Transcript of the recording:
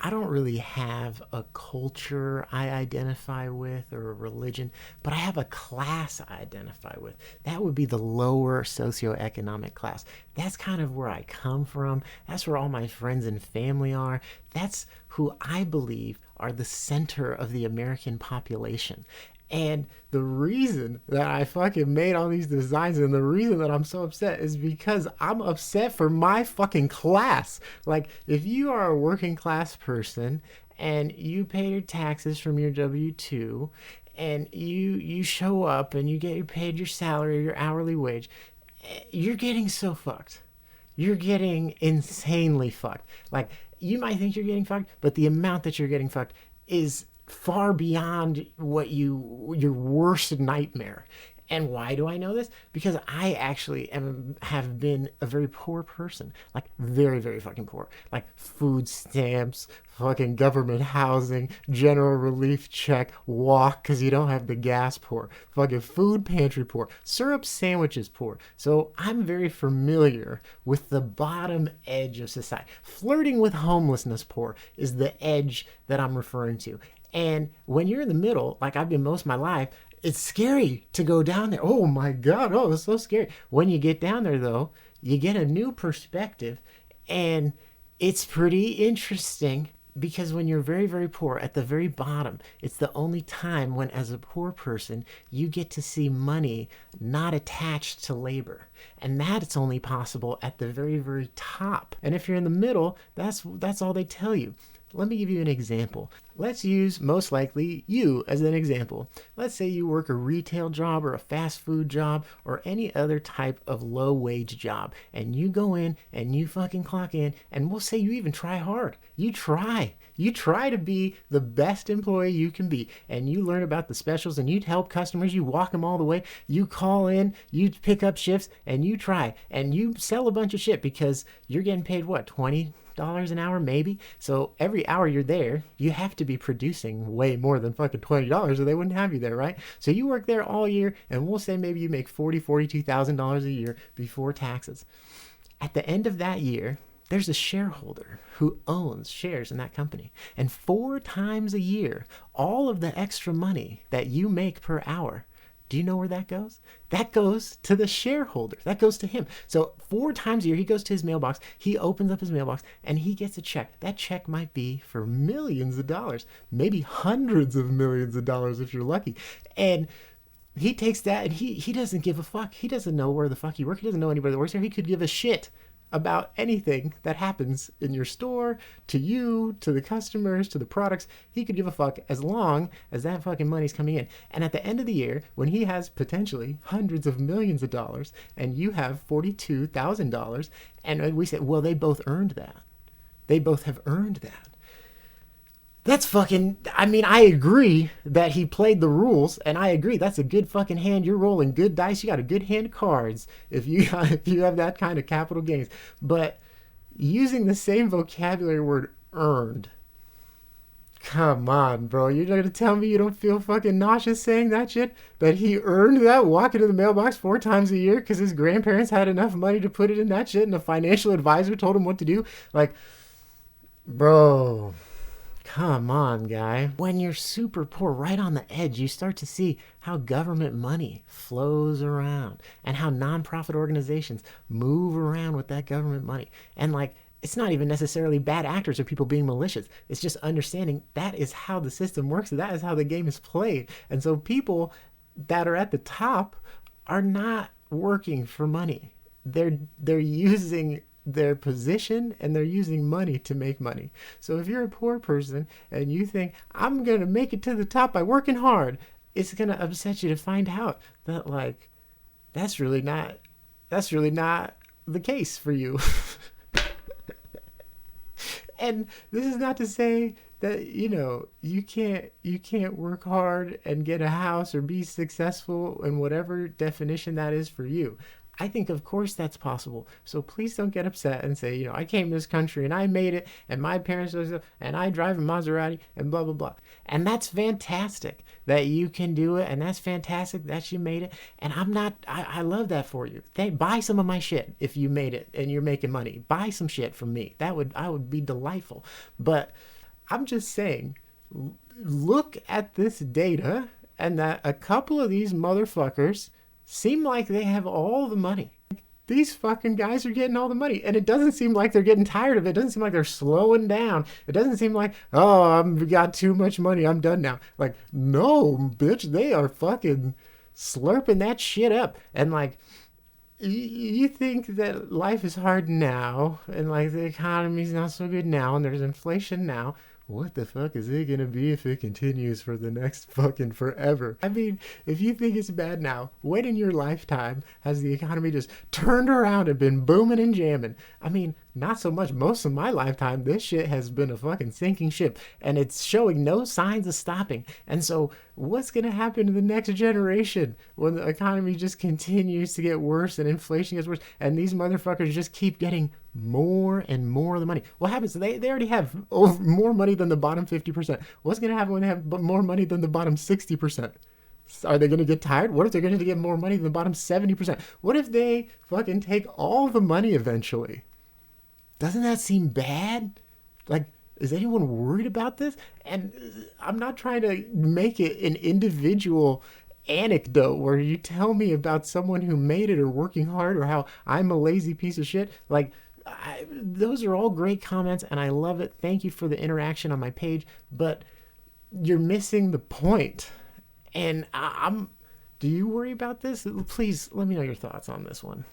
I don't really have a culture I identify with or a religion, but I have a class I identify with. That would be the lower socioeconomic class. That's kind of where I come from. That's where all my friends and family are. That's who I believe are the center of the American population. And the reason that I fucking made all these designs and the reason that I'm so upset is because I'm upset for my fucking class. Like, if you are a working class person and you pay your taxes from your W 2 and you show up and you get paid your salary or your hourly wage, you're getting so fucked. You're getting insanely fucked. Like, you might think you're getting fucked, but the amount that you're getting fucked is far beyond what your worst nightmare. And why do I know this? Because I actually have been a very poor person. Like, very, very fucking poor. Like, food stamps, fucking government housing, general relief check, walk because you don't have the gas poor, fucking food pantry poor, syrup sandwiches poor. So I'm very familiar with the bottom edge of society. Flirting with homelessness poor is the edge that I'm referring to. And when you're in the middle, like I've been most of my life, it's scary to go down there. Oh my God. Oh, it's so scary. When you get down there, though, you get a new perspective. And it's pretty interesting because when you're very, very poor at the very bottom, it's the only time when, as a poor person, you get to see money not attached to labor. And that's only possible at the very, very top. And if you're in the middle, that's all they tell you. Let me give you an example. Let's use most likely you as an example. Let's say you work a retail job or a fast food job or any other type of low wage job, and you go in and you fucking clock in, and we'll say you even try hard. You try to be the best employee you can be, and you learn about the specials and you help customers, you walk them all the way, you call in, you pick up shifts, and you try and you sell a bunch of shit because you're getting paid what, $20 an hour maybe. So every hour you're there, you have to be producing way more than fucking $20 or they wouldn't have you there, right? So you work there all year, and we'll say maybe you make $42,000 a year before taxes. At the end of that year, there's a shareholder who owns shares in that company. And 4 times a year, all of the extra money that you make per hour, do you know where that goes? That goes to the shareholder. That goes to him. So 4 times a year, he goes to his mailbox. He opens up his mailbox and he gets a check. That check might be for millions of dollars, maybe hundreds of millions of dollars if you're lucky. And he takes that and he doesn't give a fuck. He doesn't know where the fuck you work. He doesn't know anybody that works there. He could give a shit about anything that happens in your store, to you, to the customers, to the products. He could give a fuck as long as that fucking money's coming in. And at the end of the year, when he has potentially hundreds of millions of dollars and you have $42,000, and we say, well, they both earned that. They both have earned that. That's fucking. I mean, I agree that he played the rules, and I agree that's a good fucking hand. You're rolling good dice. You got a good hand of cards if you if you have that kind of capital gains. But using the same vocabulary word earned. Come on, bro. You're gonna tell me you don't feel fucking nauseous saying that shit? That he earned that walking to the mailbox 4 times a year because his grandparents had enough money to put it in that shit and a financial advisor told him what to do? Like, bro. Come on, guy. When you're super poor, right on the edge, you start to see how government money flows around and how nonprofit organizations move around with that government money. And like, it's not even necessarily bad actors or people being malicious. It's just understanding that is how the system works. That is how the game is played. And so people that are at the top are not working for money. They're using their position and they're using money to make money. So if you're a poor person and you think I'm going to make it to the top by working hard, it's going to upset you to find out that like that's really not the case for you. And this is not to say that you can't work hard and get a house or be successful in whatever definition that is for you. I think, of course, that's possible. So please don't get upset and say, I came to this country and I made it, and my parents and I drive a Maserati and blah blah blah. And that's fantastic that you can do it, and that's fantastic that you made it. And I love that for you. Buy some of my shit if you made it and you're making money. Buy some shit from me. I would be delightful. But I'm just saying, look at this data, and that a couple of these motherfuckers seem like they have all the money. These fucking guys are getting all the money, and it doesn't seem like they're getting tired of it. It doesn't seem like they're slowing down. It doesn't seem like, oh, I've got too much money, I'm done now. Like, no, bitch, they are fucking slurping that shit up. And like, you think that life is hard now, and like the economy's not so good now, and there's inflation now. What the fuck is it gonna be if it continues for the next fucking forever? I mean, if you think it's bad now, when in your lifetime has the economy just turned around and been booming and jamming? I mean, not so much. Most of my lifetime, this shit has been a fucking sinking ship, and it's showing no signs of stopping. And so, what's gonna happen to the next generation when the economy just continues to get worse and inflation gets worse, and these motherfuckers just keep getting more and more of the money? What happens? They already have more money than the bottom 50%. What's going to happen when they have more money than the bottom 60%? Are they going to get tired? What if they're going to get more money than the bottom 70%? What if they fucking take all the money eventually? Doesn't that seem bad? Like, is anyone worried about this? And I'm not trying to make it an individual anecdote where you tell me about someone who made it or working hard or how I'm a lazy piece of shit. Like, those are all great comments and I love it. Thank you for the interaction on my page, but you're missing the point. And I'm. Do you worry about this? Please let me know your thoughts on this one.